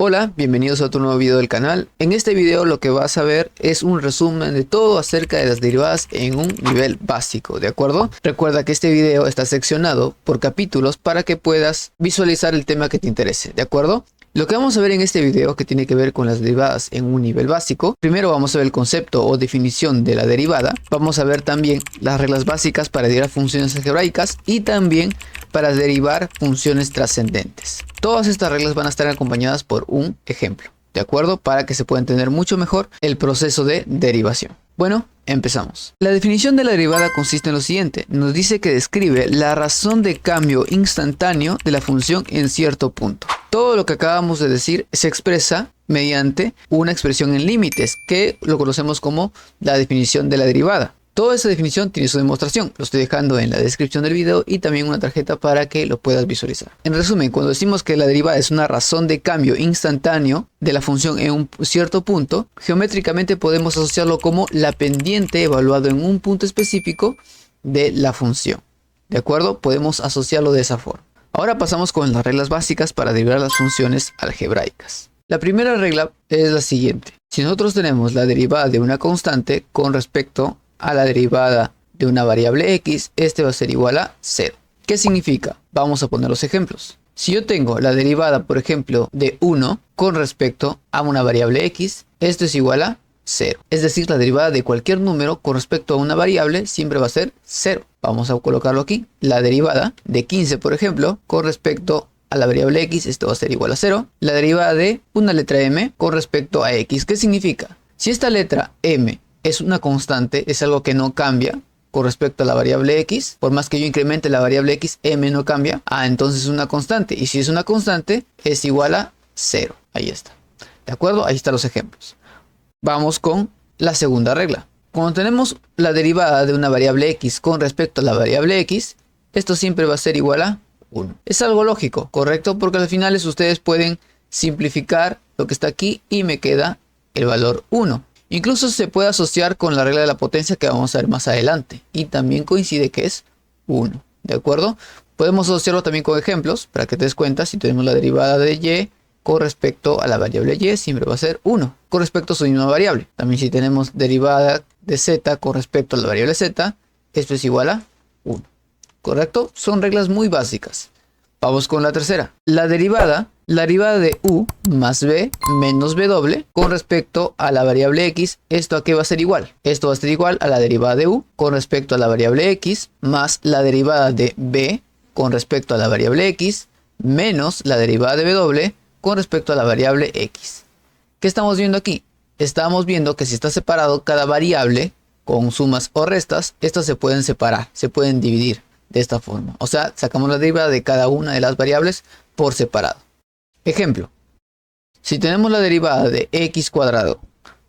Hola, bienvenidos a otro nuevo video del canal. En este video lo que vas a ver es un resumen de todo acerca de las derivadas en un nivel básico, ¿de acuerdo? Recuerda que este video está seccionado por capítulos para que puedas visualizar el tema que te interese, ¿de acuerdo? Lo que vamos a ver en este video que tiene que ver con las derivadas en un nivel básico. Primero vamos a ver el concepto o definición de la derivada. Vamos a ver también las reglas básicas para derivar funciones algebraicas y también para derivar funciones trascendentes. Todas estas reglas van a estar acompañadas por un ejemplo, ¿de acuerdo? Para que se pueda entender mucho mejor el proceso de derivación. Bueno, empezamos. La definición de la derivada consiste en lo siguiente. Nos dice que describe la razón de cambio instantáneo de la función en cierto punto. Todo lo que acabamos de decir se expresa mediante una expresión en límites, que lo conocemos como la definición de la derivada. Toda esa definición tiene su demostración, lo estoy dejando en la descripción del video y también una tarjeta para que lo puedas visualizar. En resumen, cuando decimos que la derivada es una razón de cambio instantáneo de la función en un cierto punto, geométricamente podemos asociarlo como la pendiente evaluado en un punto específico de la función. ¿De acuerdo? Podemos asociarlo de esa forma. Ahora pasamos con las reglas básicas para derivar las funciones algebraicas. La primera regla es la siguiente. Si nosotros tenemos la derivada de una constante con respecto a la derivada de una variable x, este va a ser igual a 0. ¿Qué significa? Vamos a poner los ejemplos. Si yo tengo la derivada, por ejemplo, de 1 con respecto a una variable x, esto es igual a 0. Es decir, la derivada de cualquier número con respecto a una variable siempre va a ser 0. Vamos a colocarlo aquí. La derivada de 15, por ejemplo, con respecto a la variable x, esto va a ser igual a 0. La derivada de una letra m con respecto a x. ¿Qué significa? Si esta letra m es una constante, es algo que no cambia con respecto a la variable x. Por más que yo incremente la variable x, m no cambia. Entonces es una constante. Y si es una constante, es igual a 0. Ahí está. ¿De acuerdo? Ahí están los ejemplos. Vamos con la segunda regla. Cuando tenemos la derivada de una variable x con respecto a la variable x, esto siempre va a ser igual a 1. Es algo lógico, ¿correcto? Porque al final ustedes pueden simplificar lo que está aquí y me queda el valor 1. Incluso se puede asociar con la regla de la potencia que vamos a ver más adelante. Y también coincide que es 1. ¿De acuerdo? Podemos asociarlo también con ejemplos para que te des cuenta. Si tenemos la derivada de y con respecto a la variable y, siempre va a ser 1. Con respecto a su misma variable. También si tenemos derivada de z con respecto a la variable z, esto es igual a 1. ¿Correcto? Son reglas muy básicas. Vamos con la tercera. La derivada de u más b menos w con respecto a la variable x, ¿esto a qué va a ser igual? Esto va a ser igual a la derivada de u con respecto a la variable x más la derivada de b con respecto a la variable x menos la derivada de w con respecto a la variable x. ¿Qué estamos viendo aquí? Estamos viendo que si está separado cada variable con sumas o restas, estas se pueden separar, se pueden dividir de esta forma. O sea, sacamos la derivada de cada una de las variables por separado. Ejemplo, si tenemos la derivada de x cuadrado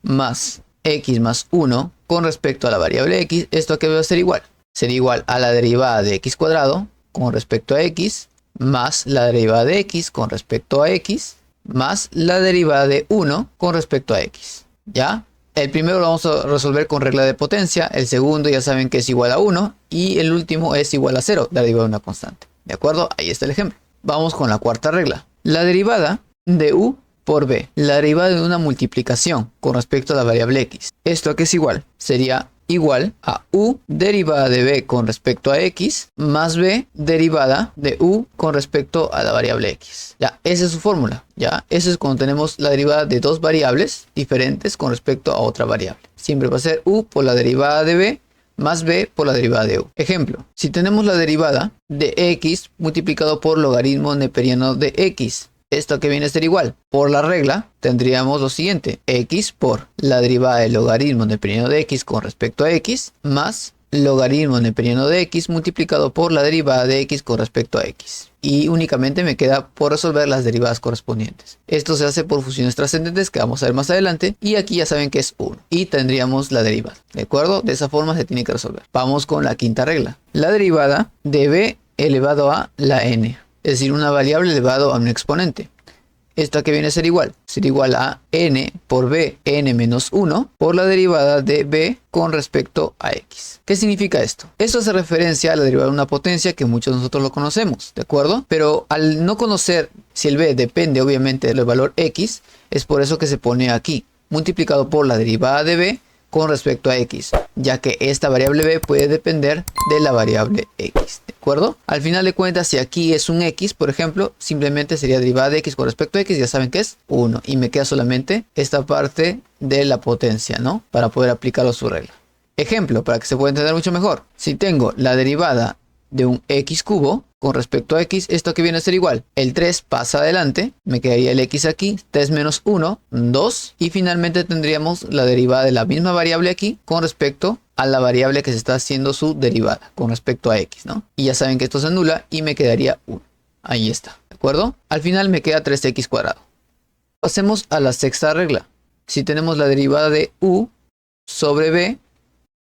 más x más 1 con respecto a la variable x, ¿esto a qué va a ser igual? Sería igual a la derivada de x cuadrado con respecto a x más la derivada de x con respecto a x más la derivada de 1 con respecto a x. ¿Ya? El primero lo vamos a resolver con regla de potencia, el segundo ya saben que es igual a 1 y el último es igual a 0, la derivada de una constante. ¿De acuerdo? Ahí está el ejemplo. Vamos con la cuarta regla. La derivada de u por b, la derivada de una multiplicación con respecto a la variable x. ¿Esto a qué es igual? Sería igual a u derivada de b con respecto a x más b derivada de u con respecto a la variable x. Ya, esa es su fórmula. Ya, eso es cuando tenemos la derivada de dos variables diferentes con respecto a otra variable. Siempre va a ser u por la derivada de b más b por la derivada de u. Ejemplo, si tenemos la derivada de x multiplicado por logaritmo neperiano de x, ¿esto que viene a ser igual? Por la regla tendríamos lo siguiente: x por la derivada del logaritmo neperiano de x con respecto a x más logaritmo neperiano de x multiplicado por la derivada de x con respecto a x. Y únicamente me queda por resolver las derivadas correspondientes. Esto se hace por funciones trascendentes que vamos a ver más adelante. Y aquí ya saben que es 1. Y tendríamos la derivada. ¿De acuerdo? De esa forma se tiene que resolver. Vamos con la quinta regla. La derivada de b elevado a la n. Es decir, una variable elevado a un exponente. ¿Esto a qué viene a ser igual? Sería igual a n por b, n menos 1, por la derivada de b con respecto a x. ¿Qué significa esto? Esto hace referencia a la derivada de una potencia que muchos de nosotros lo conocemos, ¿de acuerdo? Pero al no conocer Si el b depende obviamente del valor x, es por eso que se pone aquí, multiplicado por la derivada de b con respecto a x, ya que esta variable b puede depender de la variable x, ¿de acuerdo? Al final de cuentas, si aquí es un x, por ejemplo, simplemente sería derivada de x con respecto a x, ya saben que es 1, y me queda solamente esta parte de la potencia, ¿no? Para poder aplicarlo a su regla. Ejemplo, para que se pueda entender mucho mejor. Si tengo la derivada de un x cubo con respecto a x, esto que viene a ser igual, el 3 pasa adelante, me quedaría el x aquí, 3 menos 1, 2, y finalmente tendríamos la derivada de la misma variable aquí con respecto a la variable que se está haciendo su derivada con respecto a x, ¿no? Y ya saben que esto se anula y me quedaría 1. Ahí está, ¿de acuerdo? Al final me queda 3x cuadrado. Pasemos a la sexta regla. Si tenemos la derivada de u sobre b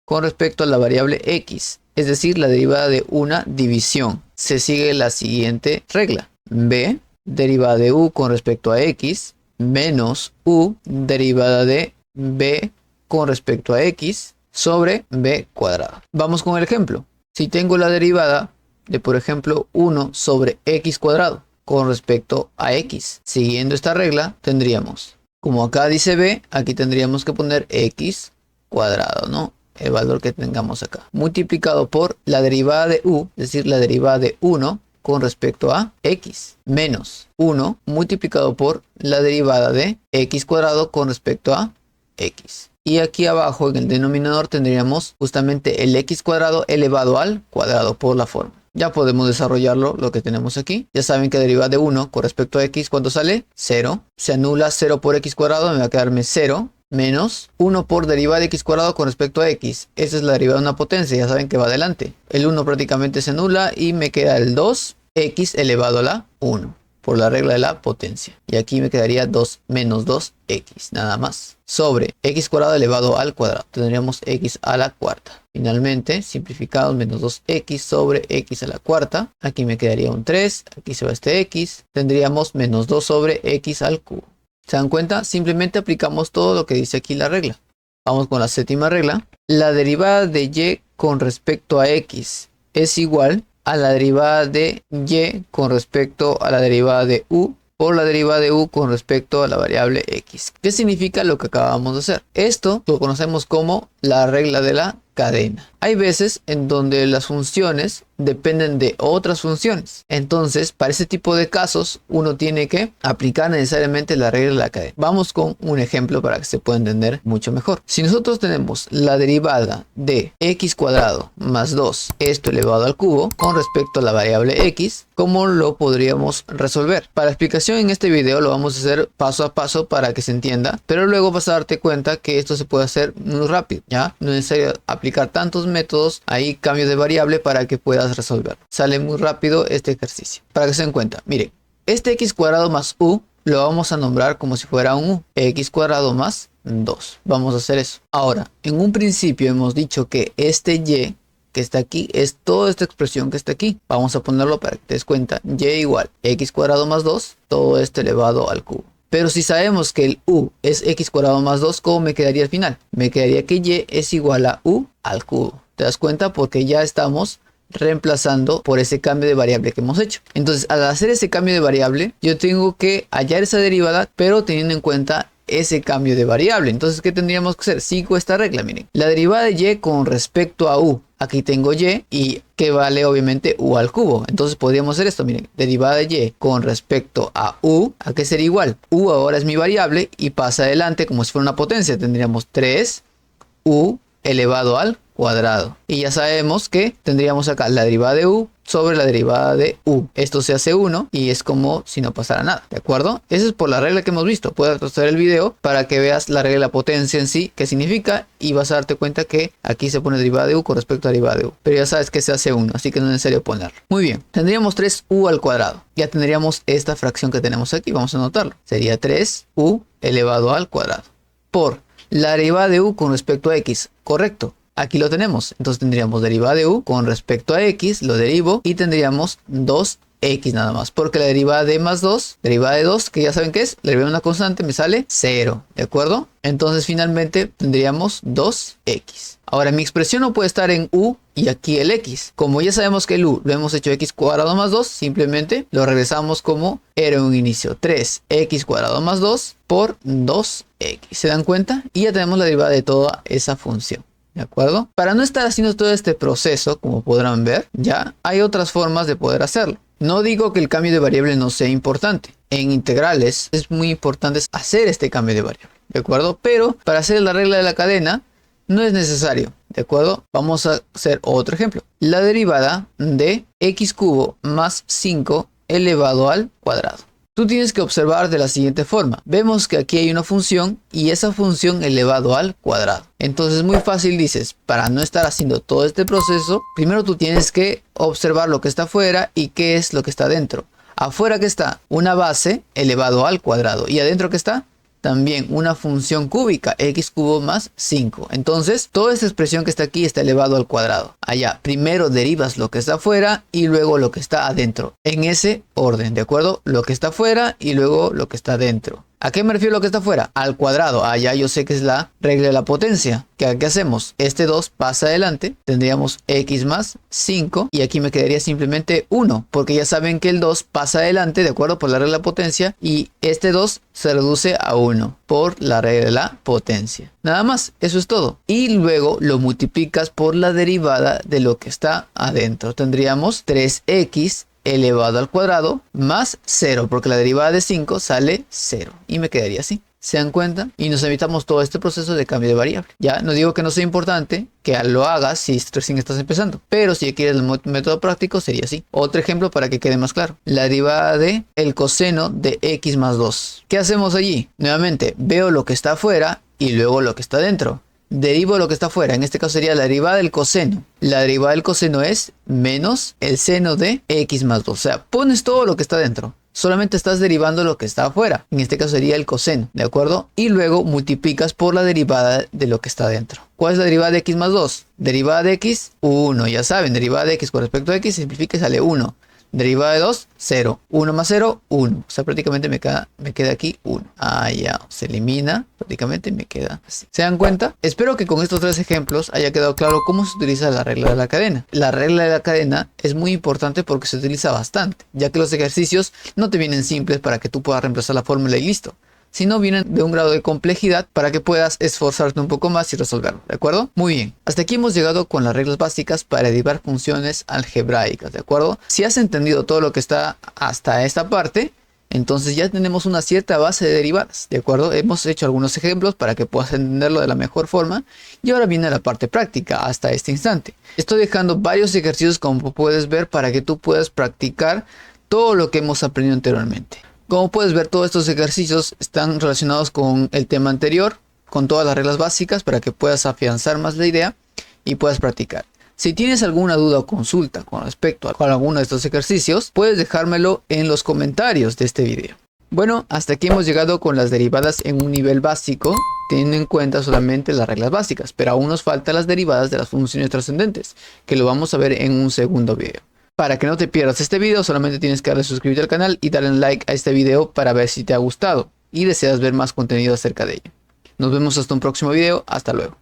con respecto a la variable x, es decir, la derivada de una división, se sigue la siguiente regla: b derivada de u con respecto a x menos u derivada de b con respecto a x sobre b cuadrado. Vamos con el ejemplo. Si tengo la derivada de, por ejemplo, 1 sobre x cuadrado con respecto a x, siguiendo esta regla, tendríamos, como acá dice b, aquí tendríamos que poner x cuadrado, ¿no? El valor que tengamos acá, multiplicado por la derivada de u, es decir, la derivada de 1 con respecto a x, menos 1 multiplicado por la derivada de x cuadrado con respecto a x. Y aquí abajo en el denominador tendríamos justamente el x cuadrado elevado al cuadrado por la forma. Ya podemos desarrollarlo, lo que tenemos aquí. Ya saben que derivada de 1 con respecto a x, ¿cuánto sale? 0. Se anula 0 por x cuadrado, me va a quedarme 0. Menos 1 por derivada de x cuadrado con respecto a x. Esa es la derivada de una potencia, ya saben que va adelante. El 1 prácticamente se anula y me queda el 2x elevado a la 1 por la regla de la potencia. Y aquí me quedaría 2 menos 2x, nada más. Sobre x cuadrado elevado al cuadrado. Tendríamos x a la cuarta. Finalmente, simplificados, menos 2x sobre x a la cuarta. Aquí me quedaría un 3, aquí se va este x. Tendríamos menos 2 sobre x al cubo. ¿Se dan cuenta? Simplemente aplicamos todo lo que dice aquí la regla. Vamos con la séptima regla. La derivada de y con respecto a x es igual a la derivada de y con respecto a la derivada de u por la derivada de u con respecto a la variable x. ¿Qué significa lo que acabamos de hacer? Esto lo conocemos como la regla de la cadena. Hay veces en donde las funciones dependen de otras funciones. Entonces, para ese tipo de casos, uno tiene que aplicar necesariamente la regla de la cadena. Vamos con un ejemplo para que se pueda entender mucho mejor. Si nosotros tenemos la derivada de x cuadrado más 2, esto elevado al cubo, con respecto a la variable x, ¿cómo lo podríamos resolver? Para explicación en este video lo vamos a hacer paso a paso para que se entienda, pero luego vas a darte cuenta que esto se puede hacer muy rápido, ¿ya? No es necesario aplicar tantos métodos, ahí cambios de variable para que puedas resolver. Sale muy rápido este ejercicio. Para que se den cuenta, miren, este x cuadrado más u lo vamos a nombrar como si fuera un u, x cuadrado más 2. Vamos a hacer eso. Ahora, en un principio hemos dicho que este y que está aquí es toda esta expresión que está aquí. Vamos a ponerlo para que te des cuenta. Y igual x cuadrado más 2, todo esto elevado al cubo. Pero si sabemos que el u es x cuadrado más 2, ¿cómo me quedaría al final? Me quedaría que y es igual a u al cubo. ¿Te das cuenta? Porque ya estamos reemplazando por ese cambio de variable que hemos hecho. Entonces, al hacer ese cambio de variable, yo tengo que hallar esa derivada, pero teniendo en cuenta ese cambio de variable. Entonces, ¿qué tendríamos que hacer? Sigo esta regla, miren. La derivada de y con respecto a u. Aquí tengo y que vale obviamente u al cubo. Entonces podríamos hacer esto, miren. Derivada de y con respecto a u, ¿a qué sería igual? U ahora es mi variable y pasa adelante como si fuera una potencia. Tendríamos 3u elevado al cuadrado. Y ya sabemos que tendríamos acá la derivada de u sobre la derivada de u. Esto se hace 1 y es como si no pasara nada, ¿de acuerdo? Eso es por la regla que hemos visto. Puedes hacer el video para que veas la regla de la potencia en sí, qué significa, y vas a darte cuenta que aquí se pone derivada de u con respecto a derivada de u. Pero ya sabes que se hace 1, así que no es necesario ponerlo. Muy bien, tendríamos 3u al cuadrado. Ya tendríamos esta fracción que tenemos aquí, vamos a anotarlo. Sería 3u elevado al cuadrado por la derivada de u con respecto a x, correcto. Aquí lo tenemos, entonces tendríamos derivada de u con respecto a x, lo derivo y tendríamos 2 x nada más, porque la derivada de más 2, derivada de 2, que ya saben que es, la derivada de una constante, me sale 0, ¿de acuerdo? Entonces finalmente tendríamos 2x. Ahora mi expresión no puede estar en u y aquí el x. Como ya sabemos que el u lo hemos hecho x cuadrado más 2, simplemente lo regresamos como era en un inicio. 3x cuadrado más 2 por 2x. ¿Se dan cuenta? Y ya tenemos la derivada de toda esa función. ¿De acuerdo? Para no estar haciendo todo este proceso, como podrán ver, ya hay otras formas de poder hacerlo. No digo que el cambio de variable no sea importante. En integrales es muy importante hacer este cambio de variable. ¿De acuerdo? Pero para hacer la regla de la cadena no es necesario. ¿De acuerdo? Vamos a hacer otro ejemplo. La derivada de x cubo más 5 elevado al cuadrado. Tú tienes que observar de la siguiente forma. Vemos que aquí hay una función y esa función elevado al cuadrado. Entonces muy fácil dices, para no estar haciendo todo este proceso, primero tú tienes que observar lo que está afuera y qué es lo que está adentro. Afuera que está una base elevado al cuadrado y adentro que está también una función cúbica, x cubo más 5. Entonces, toda esta expresión que está aquí está elevado al cuadrado. Allá, primero derivas lo que está afuera y luego lo que está adentro. En ese orden, ¿de acuerdo? Lo que está afuera y luego lo que está adentro. ¿A qué me refiero lo que está afuera? Al cuadrado. Allá yo sé que es la regla de la potencia. ¿Qué hacemos? Este 2 pasa adelante. Tendríamos x más 5. Y aquí me quedaría simplemente 1. Porque ya saben que el 2 pasa adelante, ¿de acuerdo? Por la regla de la potencia. Y este 2 se reduce a 1 por la regla de la potencia. Nada más. Eso es todo. Y luego lo multiplicas por la derivada de lo que está adentro. Tendríamos 3x elevado al cuadrado más 0, porque la derivada de 5 sale 0 y me quedaría así. ¿Se dan cuenta? Y nos evitamos todo este proceso de cambio de variable. Ya no digo que no sea importante que lo hagas si recién estás empezando, pero si quieres el método práctico sería así. Otro ejemplo para que quede más claro: la derivada de el coseno de x más 2. ¿Qué hacemos allí? Nuevamente veo lo que está afuera y luego lo que está dentro. Derivo lo que está afuera, en este caso sería la derivada del coseno. La derivada del coseno es menos el seno de x más 2. O sea, pones todo lo que está dentro. Solamente estás derivando lo que está afuera. En este caso sería el coseno, ¿de acuerdo? Y luego multiplicas por la derivada de lo que está dentro. ¿Cuál es la derivada de x más 2? Derivada de x, 1. Ya saben, derivada de x con respecto a x simplifica y sale 1. Derivada de 2, 0. 1 más 0, 1. O sea, prácticamente me queda aquí 1. Ah, ya. Se elimina. Prácticamente me queda así. ¿Se dan cuenta? Espero que con estos tres ejemplos haya quedado claro cómo se utiliza la regla de la cadena. La regla de la cadena es muy importante porque se utiliza bastante, ya que los ejercicios no te vienen simples para que tú puedas reemplazar la fórmula y listo, sino vienen de un grado de complejidad para que puedas esforzarte un poco más y resolverlo, ¿de acuerdo? Muy bien, hasta aquí hemos llegado con las reglas básicas para derivar funciones algebraicas, ¿de acuerdo? Si has entendido todo lo que está hasta esta parte, entonces ya tenemos una cierta base de derivadas, ¿de acuerdo? Hemos hecho algunos ejemplos para que puedas entenderlo de la mejor forma y ahora viene la parte práctica hasta este instante. Estoy dejando varios ejercicios, como puedes ver, para que tú puedas practicar todo lo que hemos aprendido anteriormente. Como puedes ver, todos estos ejercicios están relacionados con el tema anterior, con todas las reglas básicas para que puedas afianzar más la idea y puedas practicar. Si tienes alguna duda o consulta con respecto a alguno de estos ejercicios, puedes dejármelo en los comentarios de este video. Bueno, hasta aquí hemos llegado con las derivadas en un nivel básico, teniendo en cuenta solamente las reglas básicas, pero aún nos faltan las derivadas de las funciones trascendentes, que lo vamos a ver en un segundo video. Para que no te pierdas este video, solamente tienes que darle a suscribirte al canal y darle un like a este video para ver si te ha gustado y deseas ver más contenido acerca de ello. Nos vemos hasta un próximo video. Hasta luego.